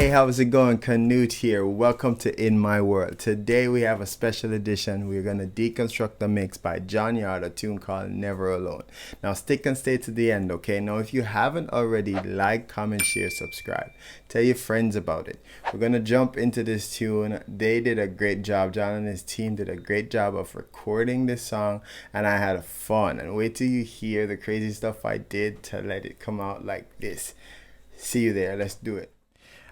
how's it going? Canute here. Welcome to In My World. Today we have a special edition. We're going to deconstruct the mix by John Yarde, a tune called Never Alone. Now stick and stay to the end, okay? Now if you haven't already, like, comment, share, subscribe. Tell your friends about it. We're going to jump into this tune. They did a great job. John and his team did a great job of recording this song, and I had fun. And wait till you hear the crazy stuff I did to let it come out like this. See you there. Let's do it.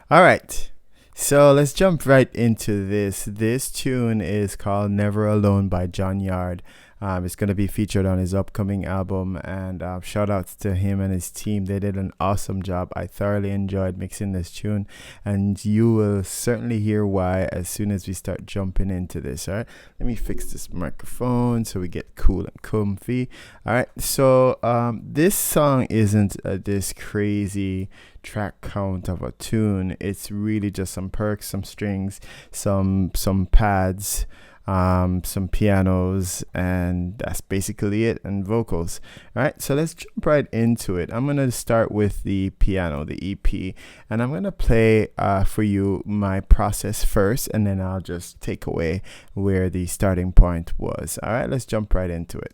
All right, so let's jump right into this. This tune is called Never Alone by John Yarde. It's going to be featured on his upcoming album, and shout outs to him and his team. They did an awesome job. I thoroughly enjoyed mixing this tune, and you will certainly hear why as soon as we start jumping into this. All right, let me fix this microphone so we get cool and comfy. All right, so this song isn't this crazy track count of a tune. It's really just some perks, some strings, some pads, some pianos, and that's basically it, and vocals. All right, so let's jump right into it. I'm going to start with the piano, the EP, and I'm going to play for you my process first, and then I'll just take away where the starting point was. All right, let's jump right into it.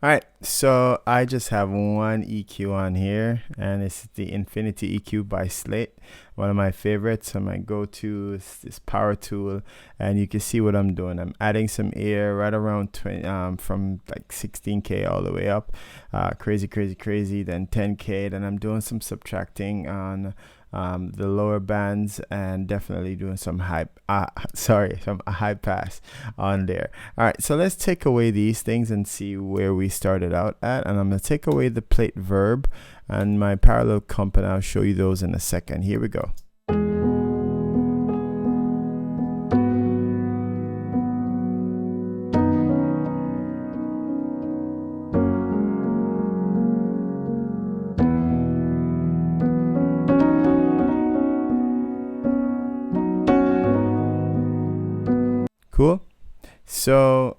Alright, so I just have one EQ on here, and it's the Infinity EQ by Slate, one of my favorites. So my go-to is this power tool, and you can see what I'm doing. I'm adding some air right around 20, from like 16K all the way up, crazy, then 10K. Then I'm doing some subtracting on the lower bands, and definitely doing some high pass on there. All right, so let's take away these things and see where we started out at. And I'm gonna take away the plate verb and my parallel comp, and I'll show you those in a second. Here we go. Cool. So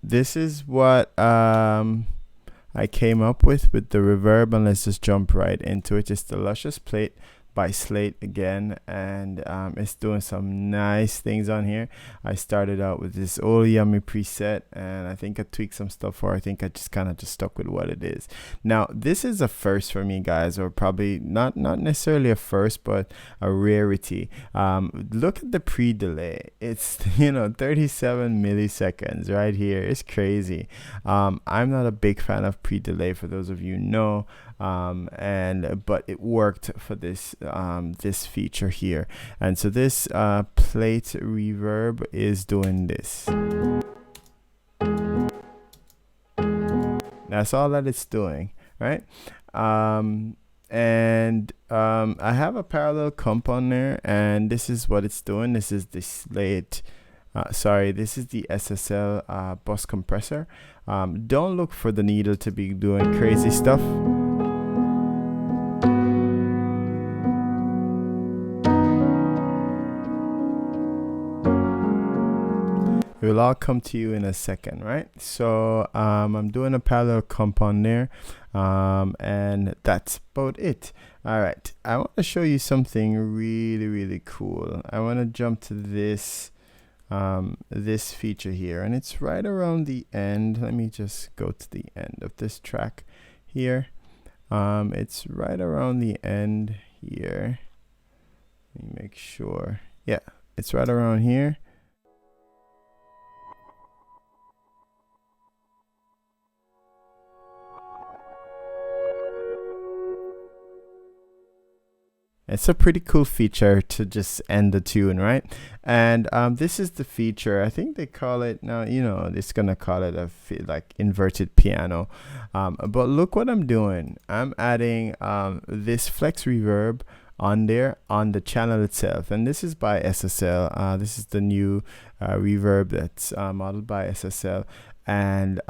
this is what I came up with the reverb, and let's just jump right into it. It's the Luscious Plate by Slate again, and it's doing some nice things on here. I started out with this old yummy preset, and I think I tweaked some stuff, or I think I just kind of just stuck with what it is. Now this is a first for me, guys, or probably not necessarily a first, but a rarity. Look at the pre-delay. It's 37 milliseconds right here. It's crazy. I'm not a big fan of pre-delay, for those of you who know, but it worked for this this feature here. And so this plate reverb is doing this. That's all that it's doing, right? I have a parallel comp on there, and this is what it's doing. This is the Slate this is the SSL bus compressor. Don't look for the needle to be doing crazy stuff. It will all come to you in a second, right? So I'm doing a parallel comp on there, and that's about it. All right, I want to show you something really cool. I want to jump to this this feature here, and it's right around the end. Let me just go to the end of this track here. It's right around the end here. Let me make sure. Yeah, it's right around here. It's a pretty cool feature to just end the tune, right? And this is the feature. I think they call it now. It's gonna call it like inverted piano. But look what I'm doing. I'm adding this flex reverb on there on the channel itself, and this is by SSL. This is the new reverb that's modeled by SSL. And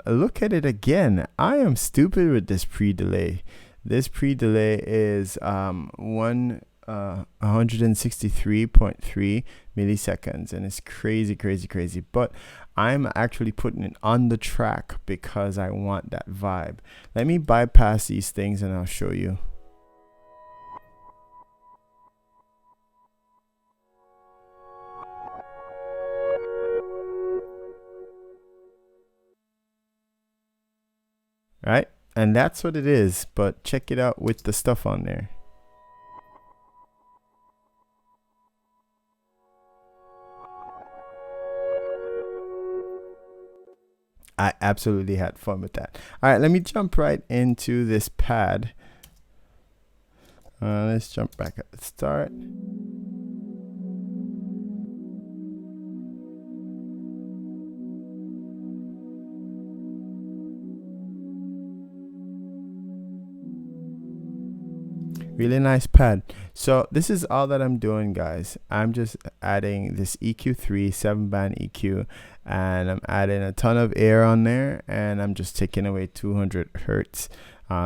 look at it again. I am stupid with this pre-delay. This pre-delay is 163.3 milliseconds, and it's crazy, crazy, crazy. But I'm actually putting it on the track because I want that vibe. Let me bypass these things and I'll show you. Right? And that's what it is, but check it out with the stuff on there. I absolutely had fun with that. All right, let me jump right into this pad. Let's jump back at the start. Really nice pad. So this is all that I'm doing, guys. I'm just adding this EQ3 7-band EQ, and I'm adding a ton of air on there, and I'm just taking away 200 hertz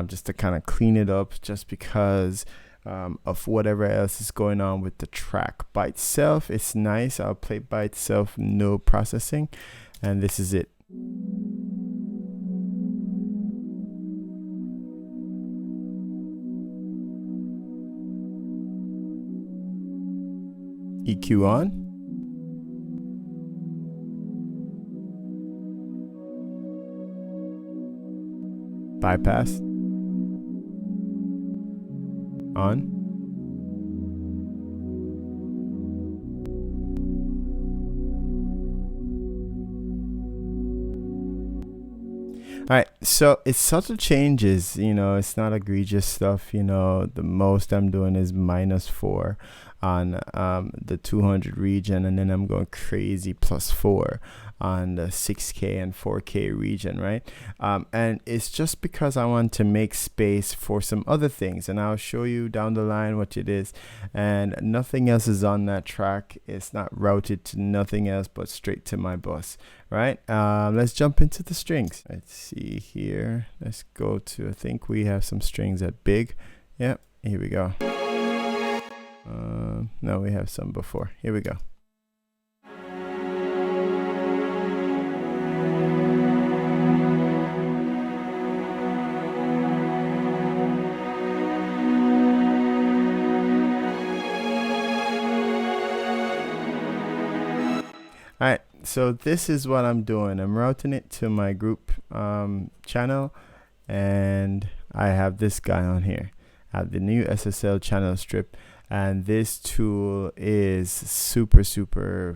just to kind of clean it up, just because of whatever else is going on with the track. By itself, it's nice. I'll play by itself, no processing, and this is it. EQ on. Bypass. On. All right, so it's subtle changes, you know, it's not egregious stuff, you know. The most I'm doing is -4 on the 200 region, and then I'm going crazy +4 on the 6K and 4K region, right? And it's just because I want to make space for some other things, and I'll show you down the line what it is. And nothing else is on that track. It's not routed to nothing else but straight to my bus, right? Let's jump into the strings. Let's see here. Let's go to, I think we have some strings at big. Yep, here we go. No, we have some before. Here we go. All right, so this is what I'm doing. I'm routing it to my group channel, and I have this guy on here. I have the new SSL channel strip, and this tool is super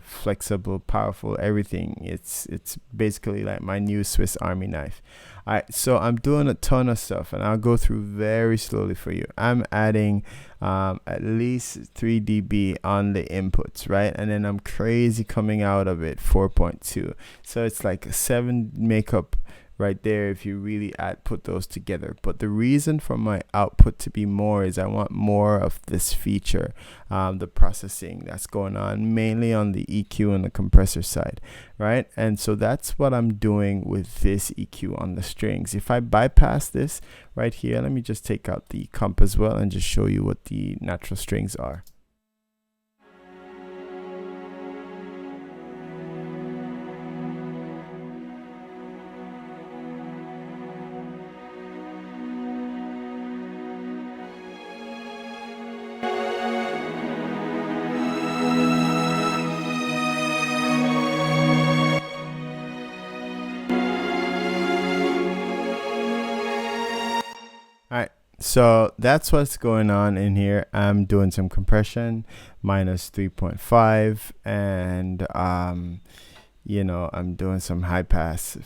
flexible, powerful, everything. It's basically like my new Swiss Army knife. All right, so I'm doing a ton of stuff, and I'll go through very slowly for you. I'm adding at least 3 dB on the inputs, right? And then I'm crazy coming out of it 4.2, so it's like a 7 makeup right there if you really put those together. But the reason for my output to be more is I want more of this feature, the processing that's going on mainly on the EQ and the compressor side, right? And so that's what I'm doing with this EQ on the strings. If I bypass this right here, let me just take out the comp as well and just show you what the natural strings are. Alright, so that's what's going on in here. I'm doing some compression, -3.5, and you know, I'm doing some high pass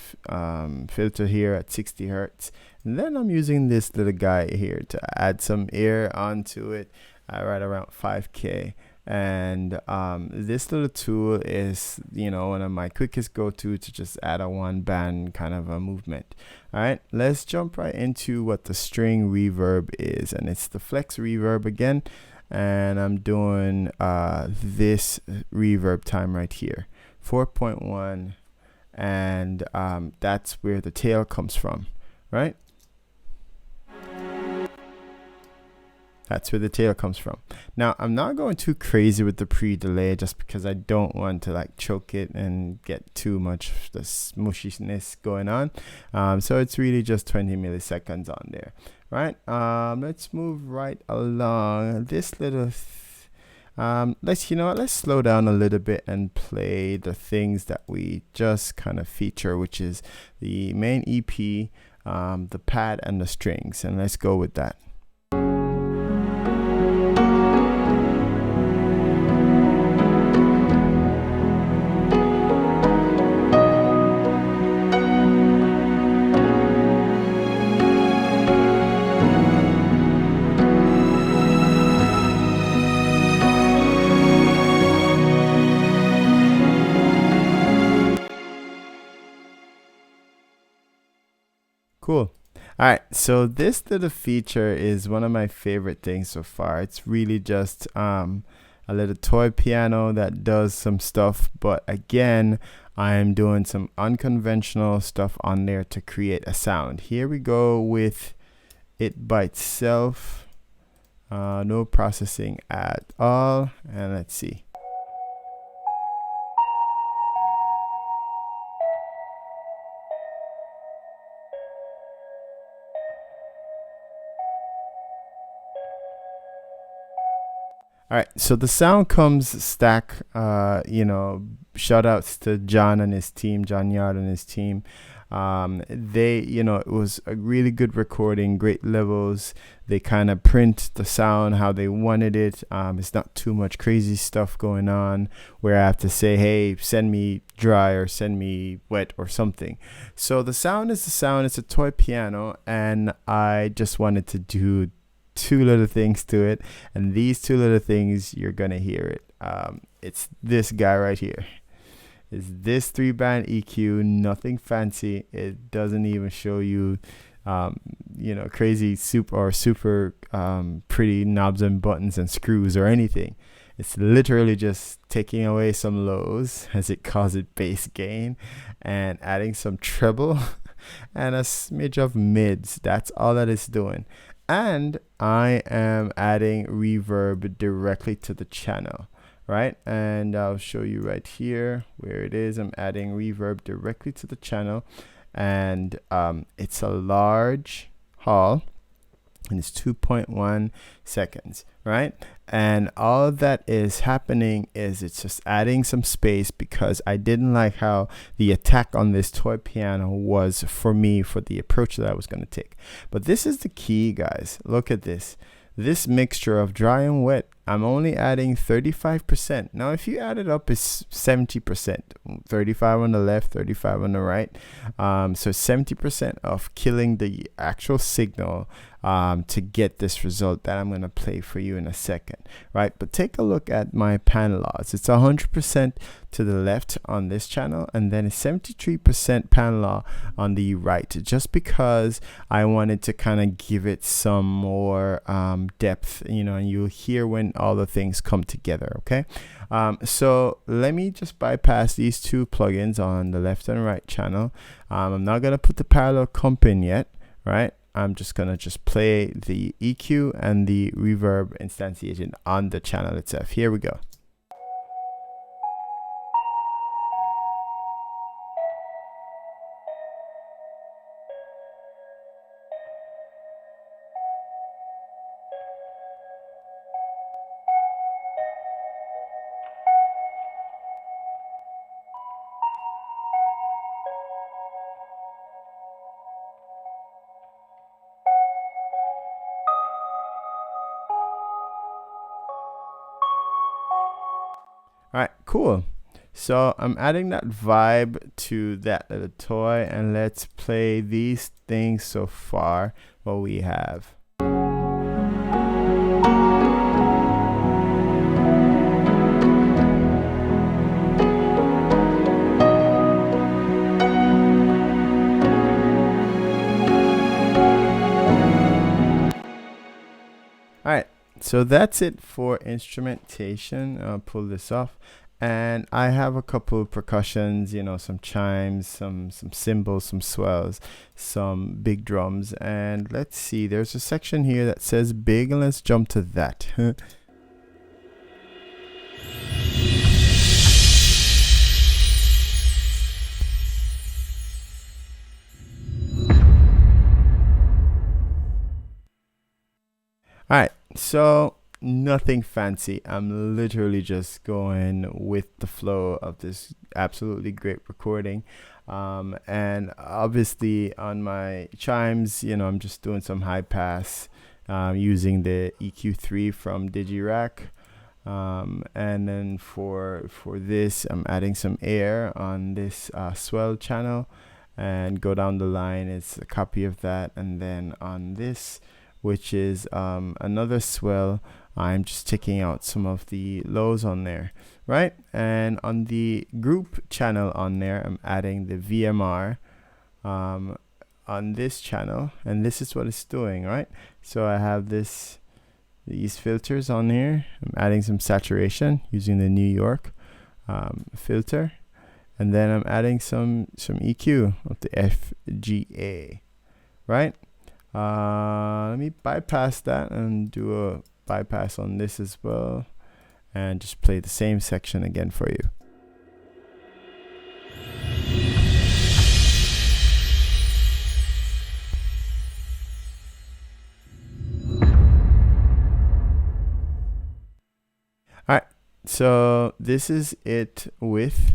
filter here at 60 hertz, and then I'm using this little guy here to add some air onto it right around 5K. And this little tool is, you know, one of my quickest go-to to just add a 1-band kind of a movement. All right, let's jump right into what the string reverb is, and it's the flex reverb again, and I'm doing this reverb time right here, 4.1, and that's where the tail comes from, right? That's where the tail comes from. Now, I'm not going too crazy with the pre-delay just because I don't want to like choke it and get too much of the smushiness going on. So it's really just 20 milliseconds on there, right? Let's move right along. This little let's slow down a little bit and play the things that we just kind of feature, which is the main EP, the pad and the strings, and let's go with that. Cool. All right, so this little feature is one of my favorite things so far. It's really just a little toy piano that does some stuff, but again, I am doing some unconventional stuff on there to create a sound. Here we go with it by itself, no processing at all, and let's see. All right, so the sound comes stack, shout outs to John and his team, John Yarde and his team. It was a really good recording, great levels. They kind of print the sound how they wanted it. It's not too much crazy stuff going on where I have to say, hey, send me dry or send me wet or something. So the sound is the sound. It's a toy piano, and I just wanted to do two little things to it, and these two little things, you're gonna hear it. It's this guy right here. It's this 3-band EQ, nothing fancy. It doesn't even show you crazy super pretty knobs and buttons and screws or anything. It's literally just taking away some lows, as it calls it, bass gain, and adding some treble and a smidge of mids. That's all that it's doing. And I am adding reverb directly to the channel, right? And I'll show you right here where it is. I'm adding reverb directly to the channel, and it's a large hall, and it's 2.1 seconds, right? And all that is happening is it's just adding some space because I didn't like how the attack on this toy piano was for me, for the approach that I was going to take. But this is the key, guys. Look at this. This mixture of dry and wet, I'm only adding 35%. Now, if you add it up, it's 70%. 35 on the left, 35 on the right. So 70% of killing the actual signal to get this result that I'm going to play for you in a second, right? But take a look at my pan laws. It's 100% to the left on this channel, and then it's 73% pan law on the right, just because I wanted to kind of give it some more depth, and you'll hear when all the things come together. Okay, so let me just bypass these two plugins on the left and right channel. I'm not gonna put the parallel comp in yet, right? I'm just gonna play the EQ and the reverb instantiation on the channel itself. Here we go. All right, cool. So I'm adding that vibe to that little toy, and let's play these things so far, what we have. All right, so that's it for instrumentation. I'll pull this off. And I have a couple of percussions, you know, some chimes, some cymbals, some swells, some big drums. And let's see, there's a section here that says big, and let's jump to that. All right, so nothing fancy. I'm literally just going with the flow of this absolutely great recording. And obviously on my chimes, you know, I'm just doing some high pass using the EQ3 from Digirac. And then for this, I'm adding some air on this swell channel, and go down the line. It's a copy of that. And then on this, which is another swell, I'm just taking out some of the lows on there, right? And on the group channel on there, I'm adding the VMR on this channel, and this is what it's doing, right? So I have these filters on here. I'm adding some saturation using the New York filter, and then I'm adding some EQ of the FGA, right? Let me bypass that and do a bypass on this as well, and just play the same section again for you. All right, so this is it with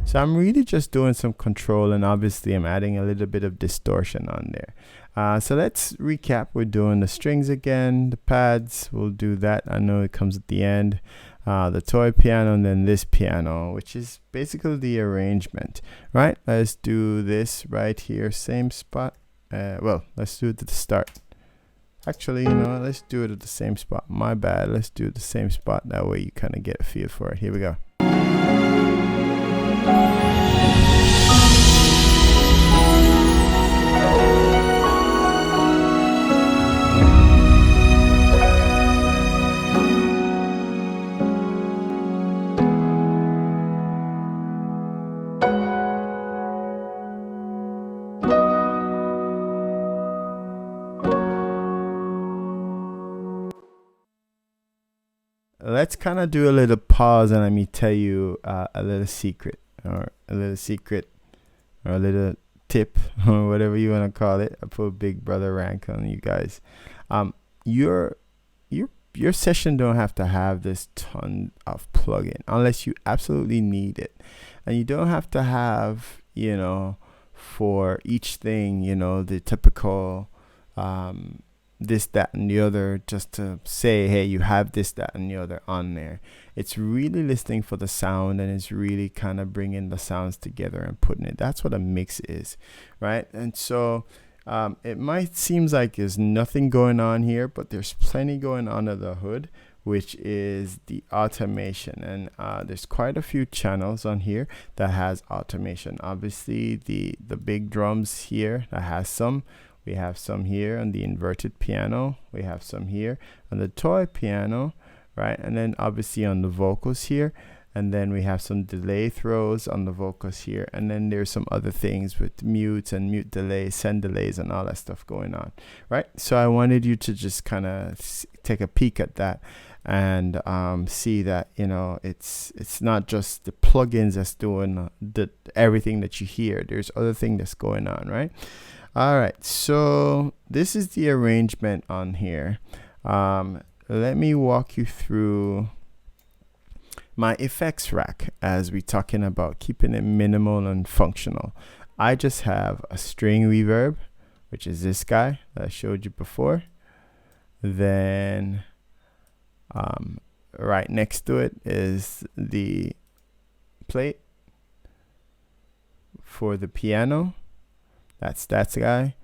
So I'm really just doing some control, and obviously I'm adding a little bit of distortion on there. So let's recap. We're doing the strings again, the pads, we'll do that. I know it comes at the end. The toy piano, and then this piano, which is basically the arrangement, right? Let's do this right here, same spot. Well, let's do it at the start. Actually, you know what? Let's do it at the same spot. My bad. Let's do it the same spot. That way you kind of get a feel for it. Here we go. Let's kind of do a little pause, and let me tell you a little secret, or a little tip, or whatever you want to call it. I put big brother rank on you guys. Your session don't have to have this ton of plugin unless you absolutely need it, and you don't have to have, you know, for each thing, you know, the typical this, that, and the other, just to say, hey, you have this, that, and the other on there. It's really listening for the sound, and it's really kind of bringing the sounds together and putting it. That's what a mix is, right? And so it might seem like there's nothing going on here, but there's plenty going on under the hood, which is the automation. And there's quite a few channels on here that has automation. Obviously the big drums here, that has some. We have some here on the inverted piano. We have some here on the toy piano, right? And then obviously on the vocals here. And then we have some delay throws on the vocals here. And then there's some other things with mutes and mute delays, send delays, and all that stuff going on, right? So I wanted you to just kind of take a peek at that and see that, you know, it's not just the plugins that's doing everything that you hear. There's other thing that's going on, right? All right, so this is the arrangement on here. Let me walk you through my effects rack as we're talking about keeping it minimal and functional. I just have a string reverb, which is this guy that I showed you before. Then right next to it is the plate for the piano. That's that guy.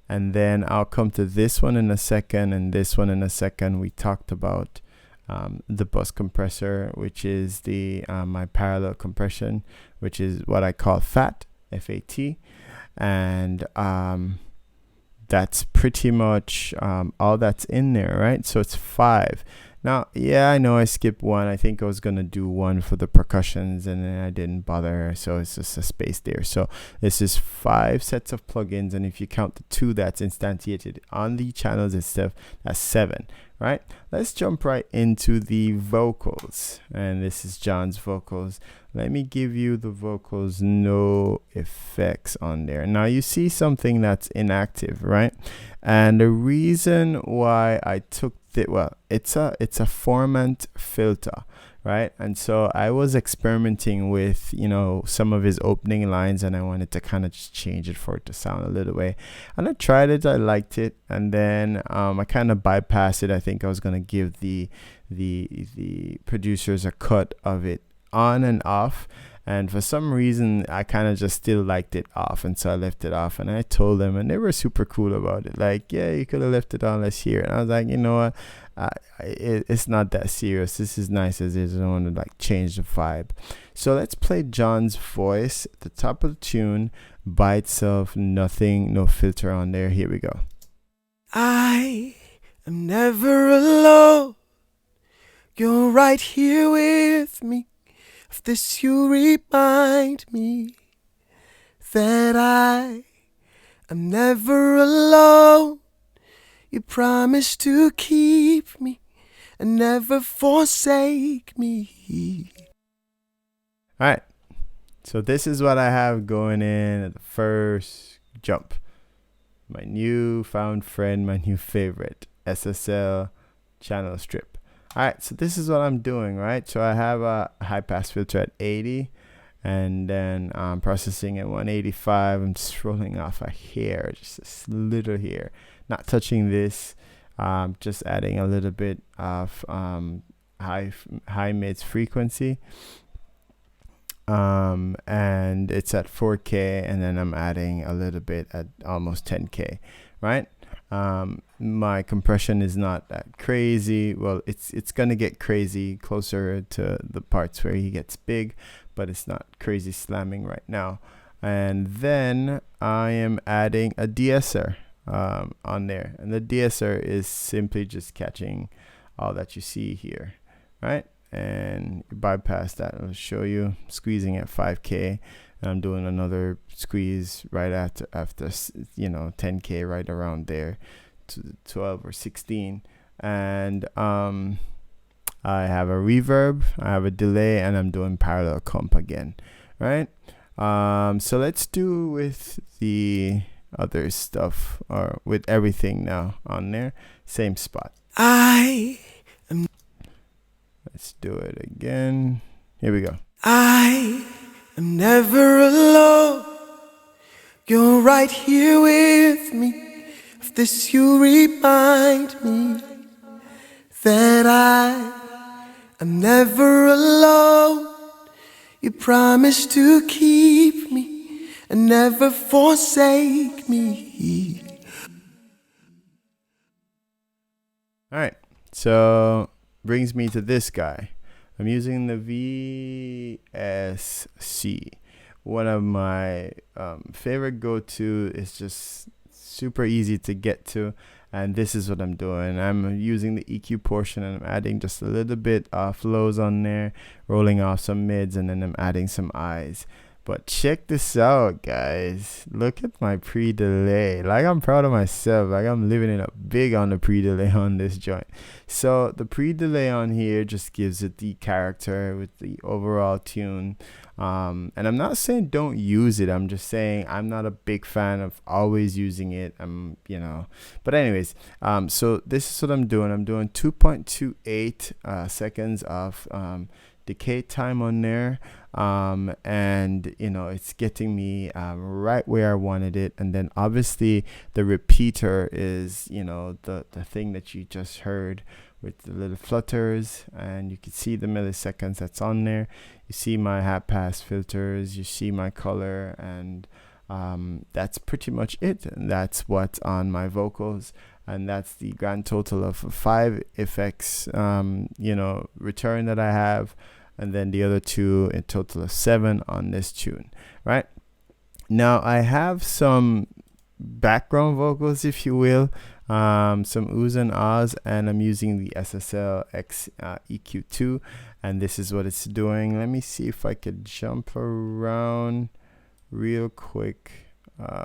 And then I'll come to this one in a second, and this one in a second. We talked about the bus compressor, which is the my parallel compression, which is what I call FAT, FAT, and that's pretty much all that's in there, right? So it's 5. Now, yeah, I know I skipped one. I think I was gonna do one for the percussions, and then I didn't bother, so it's just a space there. So this is 5 sets of plugins, and if you count the 2 that's instantiated on the channels itself, that's 7, right? Let's jump right into the vocals, and this is John's vocals. Let me give you the vocals, no effects on there. Now you see something that's inactive, right? And the reason why I took it's a formant filter, right? And so I was experimenting with, some of his opening lines, and I wanted to kind of just change it for it to sound a little way. And I tried it, I liked it, and then I kind of bypassed it. I think I was gonna give the producers a cut of it on and off, and for some reason I kind of just still liked it off, and so I left it off. And I told them, and they were super cool about it, like, yeah, you could have left it on less here. And I was like, you know what, it's not that serious, this is nice as is. I don't want to like change the vibe. So let's play John's voice at the top of the tune by itself, nothing, no filter on there. Here we go. I am never alone, you're right here with me. Of this you remind me, that I am never alone. You promise to keep me and never forsake me. Alright, so this is what I have going in at the first jump. My newfound friend, my new favorite, SSL channel strip. Alright, so this is what I'm doing, right? So I have a high pass filter at 80, and then I'm processing at 185. I'm just rolling off a hair, just a little hair, not touching this, just adding a little bit of high mids frequency, and it's at 4K, and then I'm adding a little bit at almost 10K, right? My compression is not that crazy. Well, it's gonna get crazy closer to the parts where he gets big, but it's not crazy slamming right now. And then I am adding a de-esser on there, and the de-esser is simply just catching all that you see here, right? And you bypass that. I'll show you squeezing at 5K. And I'm doing another squeeze right after 10K, right around there to 12 or 16. And I have a reverb, I have a delay, and I'm doing parallel comp again, right? So let's do with the other stuff, or with everything now on there, same spot. Let's do it again. Here we go. I am never alone, you're right here with me. Of this you remind me, that I am never alone. You promise to keep me and never forsake me. Alright, so brings me to this guy. I'm using the VSC. One of my favorite go-to. Is just super easy to get to, and this is what I'm doing. I'm using the EQ portion, and I'm adding just a little bit of lows on there, rolling off some mids, and then I'm adding some highs. But check this out, guys. Look at my pre-delay. Like, I'm proud of myself. Like, I'm living it up big on the pre-delay on this joint. So the pre-delay on here just gives it the character with the overall tune. And I'm not saying don't use it. I'm just saying I'm not a big fan of always using it. But anyways, so this is what I'm doing. I'm doing 2.28 seconds of decay time on there. And it's getting me right where I wanted it. And then obviously the repeater is the thing that you just heard with the little flutters, and you can see the milliseconds that's on there. You see my half pass filters, you see my color, and that's pretty much it. And that's what's on my vocals, and that's the grand total of 5 effects return that I have. And then the other 2, a total of 7 on this tune, right? Now I have some background vocals, if you will, some oohs and ahs, and I'm using the SSL X EQ2, and this is what it's doing. Let me see if I could jump around real quick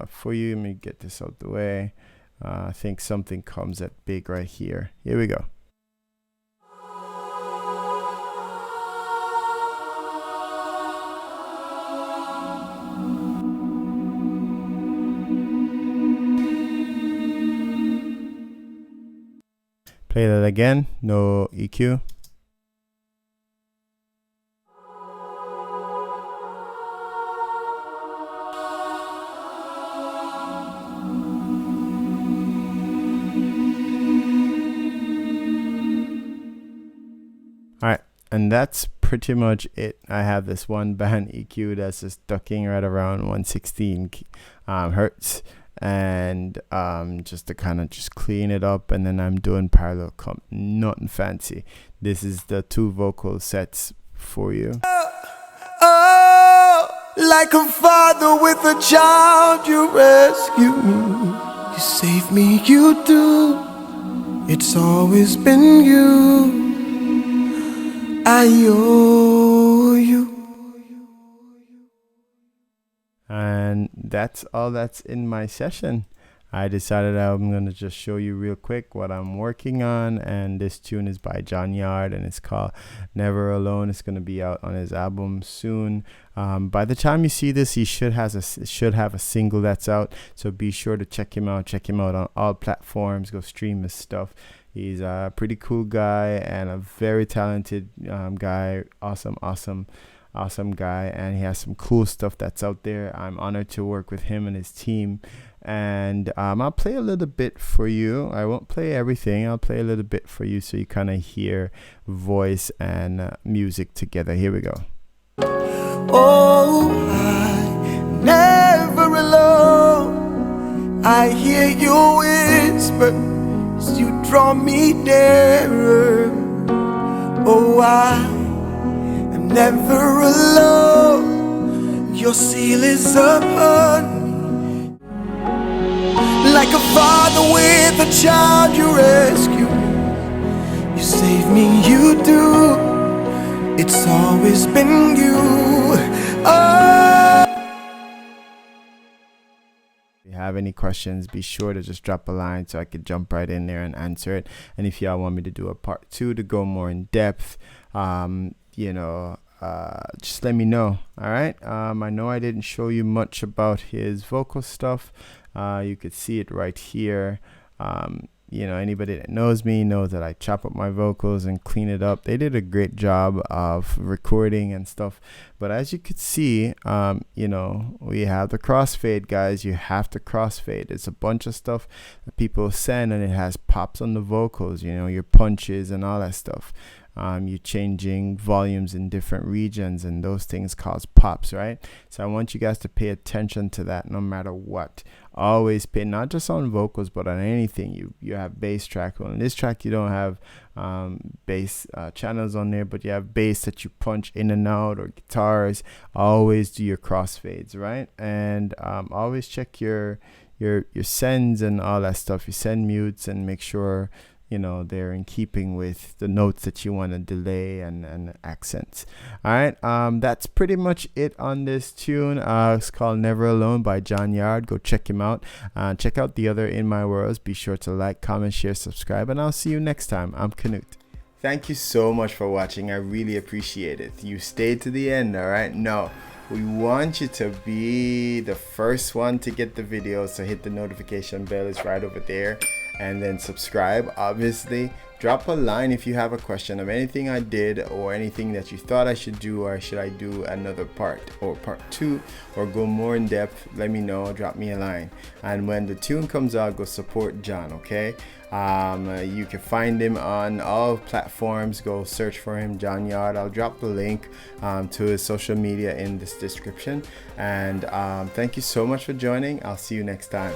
for you. Let me get this out the way. I think something comes at big right here. Here we go. Play that again, no EQ. Alright, and that's pretty much it. I have this one band EQ that's just ducking right around 116 hertz, and just to kind of just clean it up, and then I'm doing parallel comp, nothing fancy. This is the 2 vocal sets for you. Oh, like a father with a child, you rescue me, you save me, you do. It's always been you. I owe you. And that's all that's in my session. I decided I'm going to just show you real quick what I'm working on, and this tune is by John Yarde and it's called Never Alone. It's going to be out on his album soon. By the time you see this, he should have a single that's out, so be sure to check him out on all platforms. Go stream his stuff. He's a pretty cool guy and a very talented guy. Awesome guy, and he has some cool stuff that's out there. I'm honored to work with him and his team, and I'll play a little bit for you. I won't play everything. I'll play a little bit for you so you kind of hear voice and music together. Here we go. Oh, I'm never alone. I hear you whisper as you draw me nearer. Oh, I'm never alone. Your seal is upon me. Like a father with a child, you rescue me, you save me, you do. It's always been you. Oh. If you have any questions, be sure to just drop a line so I could jump right in there and answer it. And if y'all want me to do a part 2 to go more in depth, just let me know. All right. I know I didn't show you much about his vocal stuff. You could see it right here. Anybody that knows me knows that I chop up my vocals and clean it up. They did a great job of recording and stuff. But as you could see, we have the crossfade, guys. You have to crossfade. It's a bunch of stuff that people send, and it has pops on the vocals, your punches and all that stuff. You're changing volumes in different regions, and those things cause pops, right? So I want you guys to pay attention to that no matter what. Always pay, not just on vocals, but on anything. You have bass track. Well, in this track, you don't have bass channels on there, but you have bass that you punch in and out, or guitars. Always do your crossfades, right? And always check your sends and all that stuff. You send mutes and make sure they're in keeping with the notes that you want to delay and accents. All right, that's pretty much it on this tune. It's called Never Alone by John Yarde. Go check him out. Check out the other In My Worlds. Be sure to like, comment, share, subscribe, and I'll see you next time. I'm Canute. Thank you so much for watching. I really appreciate it. You stayed to the end. All right, no, we want you to be the first one to get the video, so hit the notification bell. It's right over there. And then subscribe. Obviously, drop a line if you have a question of anything I did, or anything that you thought I should do, or should I do another part or part 2, or go more in depth. Let me know. Drop me a line, and when the tune comes out, go support John. Okay, you can find him on all platforms. Go search for him, John Yarde. I'll drop the link to his social media in this description. And thank you so much for joining. I'll see you next time.